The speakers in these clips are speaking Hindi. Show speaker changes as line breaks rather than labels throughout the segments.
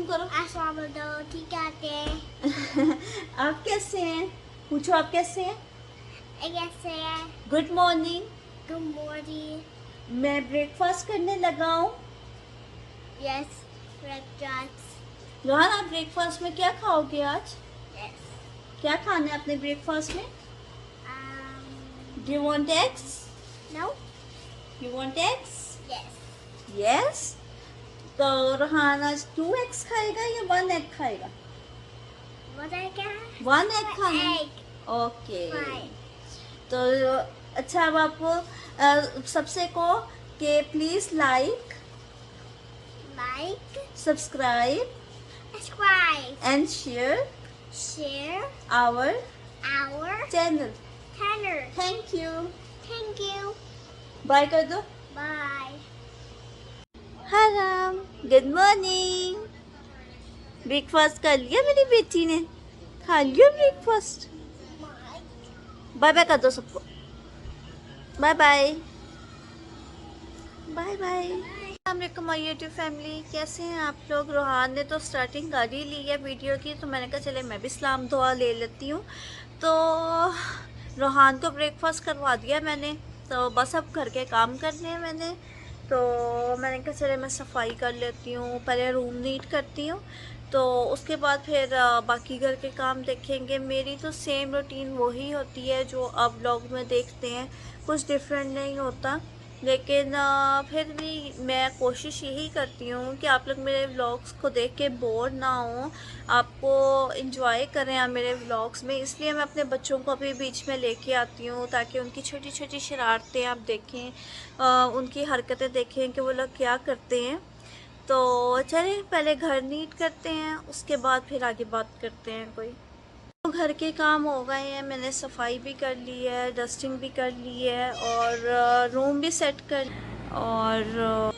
करो।
ठीक है।
आप कैसे हैं? पूछो आप कैसे हैं?
कैसे है?
Good morning.
Good morning.
मैं ब्रेकफास्ट करने लगा हूँ।
Yes, breakfast.
रोहन, आप ब्रेकफास्ट में क्या खाओगे आज?
यस।
क्या खाना है अपने ब्रेकफास्ट में? Do you want eggs?
No.
You want eggs?
Yes.
Yes. तो रोहन आज 2 एग्स खाएगा या 1 एग खाएगा?
क्या?
1 एग खाना?
एग।
ओके।
Fine.
तो अच्छा, अब आप सबसे को कि please like,
Like,
subscribe
subscribe,
and share
share
our
our
channel.
channel.
Thank you.
Thank you.
Bye कर दो।
Bye.
हराम, गुड मॉर्निंग। ब्रेकफास्ट कर लिया मेरी बेटी ने? खा लिया ब्रेकफास्ट? बाय बाय कर दो सबको। Bye bye. Bye bye. अस्सलाम माय यूट्यूब फैमिली, कैसे हैं आप लोग? रोहान ने तो स्टार्टिंग कर ही ली है वीडियो की, तो मैंने कहा चले मैं भी सलाम दुआ ले लेती हूँ। तो रोहान को ब्रेकफास्ट करवा दिया मैंने, तो बस अब घर के काम करने हैं मैंने। तो मैंने कहा चले मैं सफाई कर लेती हूँ, पहले रूम नीट करती हूँ, तो उसके बाद फिर बाकी घर के काम देखेंगे। मेरी तो सेम रूटीन वही होती है जो आप व्लॉग में देखते हैं, कुछ डिफरेंट नहीं होता। लेकिन फिर भी मैं कोशिश यही करती हूँ कि आप लोग मेरे व्लॉग्स को देख के बोर ना हो, आपको इंजॉय करें आप मेरे व्लॉग्स में। इसलिए मैं अपने बच्चों को अभी बीच में लेके आती हूँ, ताकि उनकी छोटी छोटी शरारतें आप देखें, उनकी हरकतें देखें कि वो लोग क्या करते हैं। तो चलिए पहले घर नीट करते हैं, उसके बाद फिर आगे बात करते हैं कोई। तो घर के काम हो गए हैं, मैंने सफाई भी कर ली है, डस्टिंग भी कर ली है, और रूम भी सेट कर, और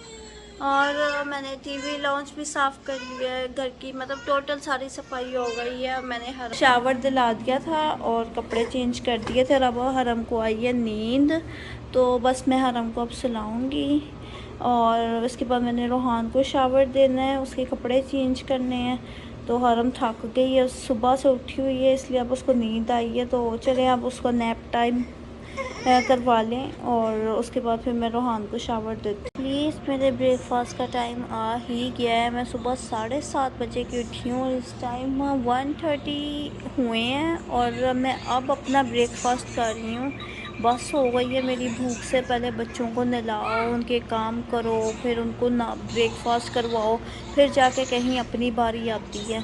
मैंने टीवी लॉन्च भी साफ़ कर लिया है घर की, मतलब टोटल सारी सफाई हो गई है। मैंने शावर दिला दिया था और कपड़े चेंज कर दिए थे, और अब हरम को आई है नींद, तो बस मैं हरम को अब सुलाऊँगी। और उसके बाद मैंने रोहान को शावर देना है, उसके कपड़े चेंज करने हैं। तो हरम थक गई है, सुबह से उठी हुई है, इसलिए अब उसको नींद आई है, तो चले अब उसको नैप टाइम करवा लें, और उसके बाद फिर मैं रोहान को शावर देती। प्लीज़, मेरे ब्रेकफास्ट का टाइम आ ही गया है। मैं सुबह 7:30 बजे की उठी हूँ और इस टाइम 1:30 हुए हैं, और मैं अब अपना ब्रेकफास्ट कर रही हूँ। बस हो गई है मेरी भूख से। पहले बच्चों को नहलाओ, उनके काम करो, फिर उनको ना ब्रेकफास्ट करवाओ, फिर जाके कहीं अपनी बारी आती है।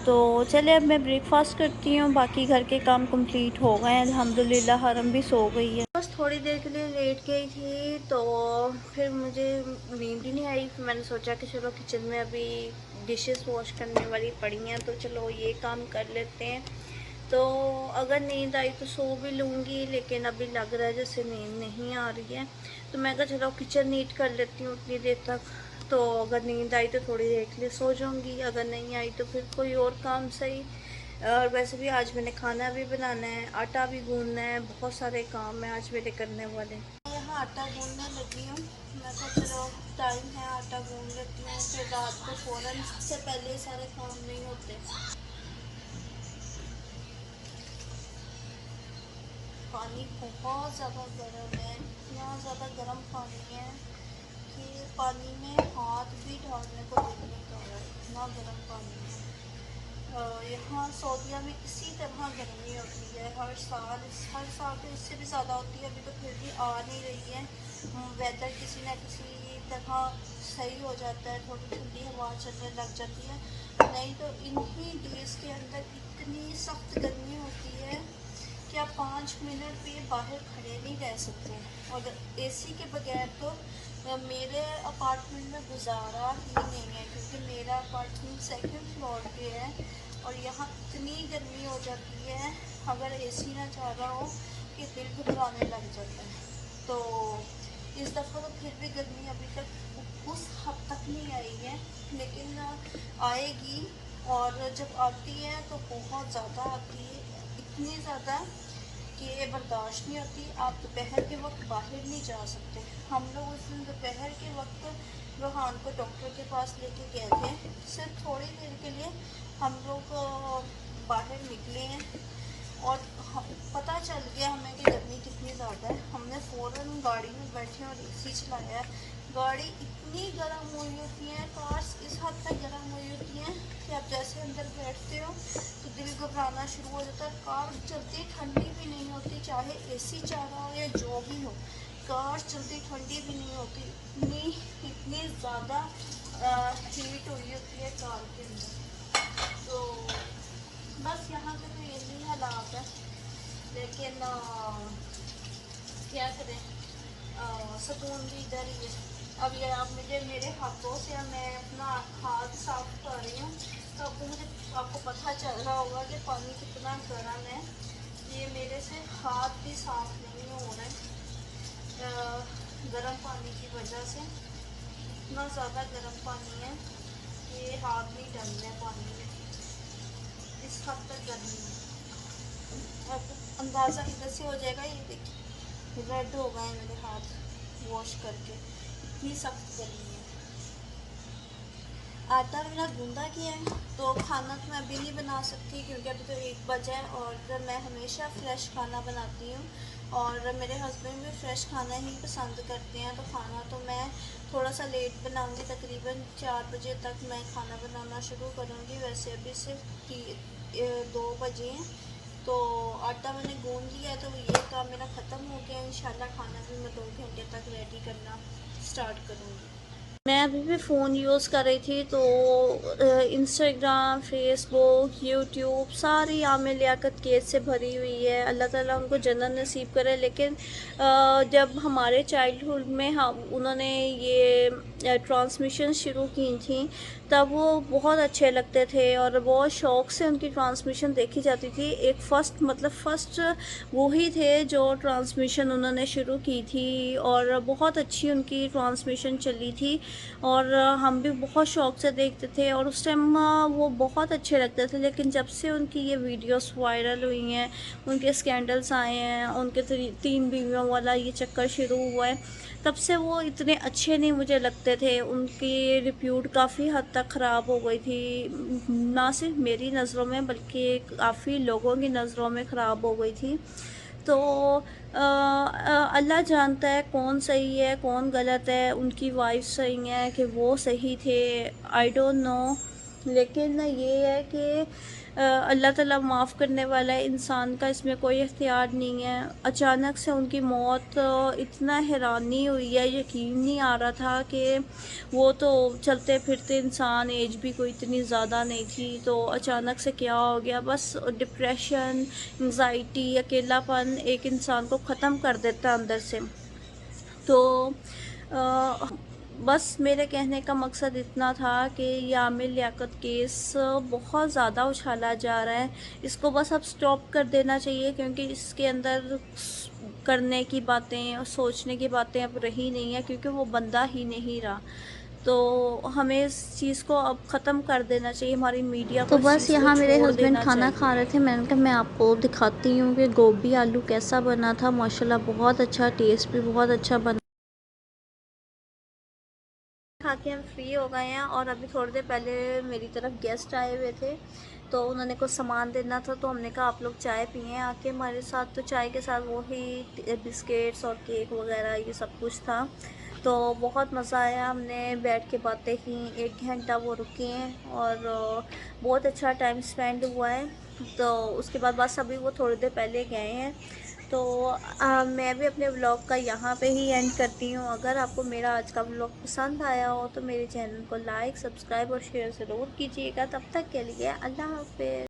तो चले अब मैं ब्रेकफास्ट करती हूँ, बाकी घर के काम कंप्लीट हो गए हैं अल्हम्दुलिल्लाह। हरम भी सो गई है, बस थोड़ी देर के लिए लेट गई थी, तो फिर मुझे नींद ही नहीं आई। फिर मैंने सोचा कि चलो किचन में अभी डिशेस वॉश करने वाली पड़ी हैं, तो चलो ये काम कर लेते हैं। तो अगर नींद आई तो सो भी लूँगी, लेकिन अभी लग रहा है जैसे नींद नहीं आ रही है, तो मैं कहा चलो किचन नीट कर लेती हूँ उतनी देर तक। तो अगर नींद आई तो थोड़ी देर के लिए सो जाऊँगी, अगर नहीं आई तो फिर कोई और काम सही। और वैसे भी आज मैंने खाना भी बनाना है, आटा भी गूँधना है, बहुत सारे काम हैं आज मेरे करने वाले। यहाँ आटा गूँधने लगी हूँ, मैं कहा चलो टाइम है आटा गूँध लेती हूँ, फिर रात को फ़ौरन से पहले सारे काम नहीं होते। पानी बहुत ज़्यादा गर्म है, इतना ज़्यादा गर्म पानी है कि पानी में हाथ भी डालने को दिल नहीं कर रहा है, इतना गर्म पानी है। यहाँ सऊदीया में इसी तरह गर्मी होती है हर साल तो इससे भी ज़्यादा होती है। अभी तो फिर भी आ नहीं रही है, वेदर किसी न किसी तरह सही हो जाता है, थोड़ी ठंडी हवा चलने लग जाती है। नहीं तो इन्हीं डेज़ के अंदर इतनी सख्त गर्मी होती है कि आप 5 मिनट भी बाहर खड़े नहीं रह सकते, और एसी के बगैर तो मेरे अपार्टमेंट में गुजारा ही नहीं है, क्योंकि मेरा अपार्टमेंट 2nd फ्लोर पे है, और यहाँ इतनी गर्मी हो जाती है अगर एसी ना चल रहा हो कि दिल घबराने लग जाता है। तो इस दफ़ा तो फिर भी गर्मी अभी तक उस हद तक नहीं आई है, लेकिन आएगी, और जब आती है तो बहुत ज़्यादा आती है, इतनी ज़्यादा कि ये बर्दाश्त नहीं होती। आप दोपहर के वक्त बाहर नहीं जा सकते। हम लोग उस दिन दोपहर के वक्त रोहान को डॉक्टर के पास लेके गए थे। सिर्फ थोड़ी देर के लिए हम लोग बाहर निकले हैं और पता चल गया हमें कि गर्मी कितनी ज़्यादा है। हमने फ़ौरन गाड़ी में बैठे और एसी चलाया है। गाड़ी इतनी गर्म हुई होती है, कार्स इस हद तक गर्म हुई होती हैं कि आप जैसे अंदर बैठते हो तो दिल घबराना शुरू हो जाता है। कार चलती ठंडी भी नहीं होती, चाहे एसी चल रहा हो या जो भी हो, कार चलती ठंडी भी नहीं होती। इतनी ज़्यादा हीट हुई होती है कार के अंदर। तो बस यहाँ पे तो यही हालात है, लेकिन क्या करें, सुकून भी इधर ही है। अब ये आप मुझे मेरे हाथों से मैं अपना हाथ साफ कर रही हूँ, तो आपको पता चल रहा होगा कि पानी कितना गर्म है। ये मेरे से हाथ भी साफ नहीं हो रहे गर्म पानी की वजह से। इतना ज़्यादा गर्म पानी है कि हाथ नहीं डल रहे पानी में, इस हद तक गर्मी है। अब अंदाज़ा इधर से हो जाएगा, ये देखिए रेड हो गए मेरे हाथ वॉश करके, इतनी सख्त गर्मी है। आटा मेरा गूंदा किया है, तो खाना तो मैं अभी नहीं बना सकती क्योंकि अभी तो 1 बजा है और मैं हमेशा फ़्रेश खाना बनाती हूँ और मेरे हस्बैंड भी फ़्रेश खाना ही पसंद करते हैं। तो खाना तो मैं थोड़ा सा लेट बनाऊँगी, तकरीबन 4 बजे तक मैं खाना बनाना शुरू करूँगी। वैसे अभी सिर्फ 2 बजे हैं, तो आटा मैंने गूंद लिया है, तो ये काम मेरा ख़त्म हो गया। इंशाल्लाह खाना भी मैं 2 घंटे तक रेडी करना स्टार्ट करूँगी। मैं अभी भी फ़ोन यूज़ कर रही थी, तो इंस्टाग्राम, फेसबुक, यूट्यूब सारी आमिर लियाकत केस से भरी हुई है। अल्लाह ताला उनको जन्नत नसीब करे। लेकिन जब हमारे चाइल्डहुड में हम उन्होंने ये ट्रांसमिशन शुरू की थी, तब वो बहुत अच्छे लगते थे और बहुत शौक़ से उनकी ट्रांसमिशन देखी जाती थी। एक फ़र्स्ट वो ही थे जो ट्रांसमिशन उन्होंने शुरू की थी और बहुत अच्छी उनकी ट्रांसमिशन चली थी और हम भी बहुत शौक़ से देखते थे और उस टाइम वो बहुत अच्छे लगते थे। लेकिन जब से उनकी ये वीडियोस वायरल हुई हैं, उनके स्कैंडल्स आए हैं, उनके 3 बीवियों वाला ये चक्कर शुरू हुआ है, तब से वो इतने अच्छे नहीं मुझे लगते थे। उनकी रिप्यूट काफ़ी हद तक ख़राब हो गई थी, ना सिर्फ मेरी नज़रों में बल्कि काफ़ी लोगों की नज़रों में ख़राब हो गई थी। तो अल्लाह जानता है कौन सही है कौन गलत है। उनकी वाइफ सही है कि वो सही थे, आई डोंट नो। लेकिन ये है कि अल्लाह ताला माफ़ करने वाला है, इंसान का इसमें कोई इख्तियार नहीं है। अचानक से उनकी मौत, इतना हैरानी हुई है, यकीन नहीं आ रहा था कि वो तो चलते फिरते इंसान, एज भी कोई इतनी ज़्यादा नहीं थी, तो अचानक से क्या हो गया। बस डिप्रेशन, एंग्जाइटी, अकेलापन एक इंसान को ख़त्म कर देता है अंदर से। तो बस मेरे कहने का मकसद इतना था कि ये आमिर लियाकत केस बहुत ज़्यादा उछाला जा रहा है, इसको बस अब स्टॉप कर देना चाहिए क्योंकि इसके अंदर करने की बातें और सोचने की बातें अब रही नहीं है, क्योंकि वो बंदा ही नहीं रहा। तो हमें इस चीज़ को अब ख़त्म कर देना चाहिए, हमारी मीडिया को
तो
इस
बस
चीज़ को
यहाँ मेरे
छोड़
हस्बैंड
देना
खाना
चाहिए।
खा रहे थे। मैंने कहा मैं आपको दिखाती हूँ कि गोभी आलू कैसा बना था। माशाल्लाह बहुत अच्छा, टेस्ट भी बहुत अच्छा बना।
खा के हम फ्री हो गए हैं और अभी थोड़ी देर पहले मेरी तरफ गेस्ट आए हुए थे, तो उन्होंने कुछ सामान देना था, तो हमने कहा आप लोग चाय पिए आके हमारे साथ। तो चाय के साथ वही बिस्किट्स और केक वगैरह ये सब कुछ था, तो बहुत मज़ा आया। हमने बैठ के बातें की, 1 घंटा वो रुके हैं और बहुत अच्छा टाइम स्पेंड हुआ है। तो उसके बाद बस अभी वो थोड़ी देर पहले गए हैं। तो मैं भी अपने व्लॉग का यहाँ पे ही एंड करती हूँ। अगर आपको मेरा आज का व्लॉग पसंद आया हो तो मेरे चैनल को लाइक, सब्सक्राइब और शेयर ज़रूर कीजिएगा। तब तक के लिए अल्लाह हाफ़िज़।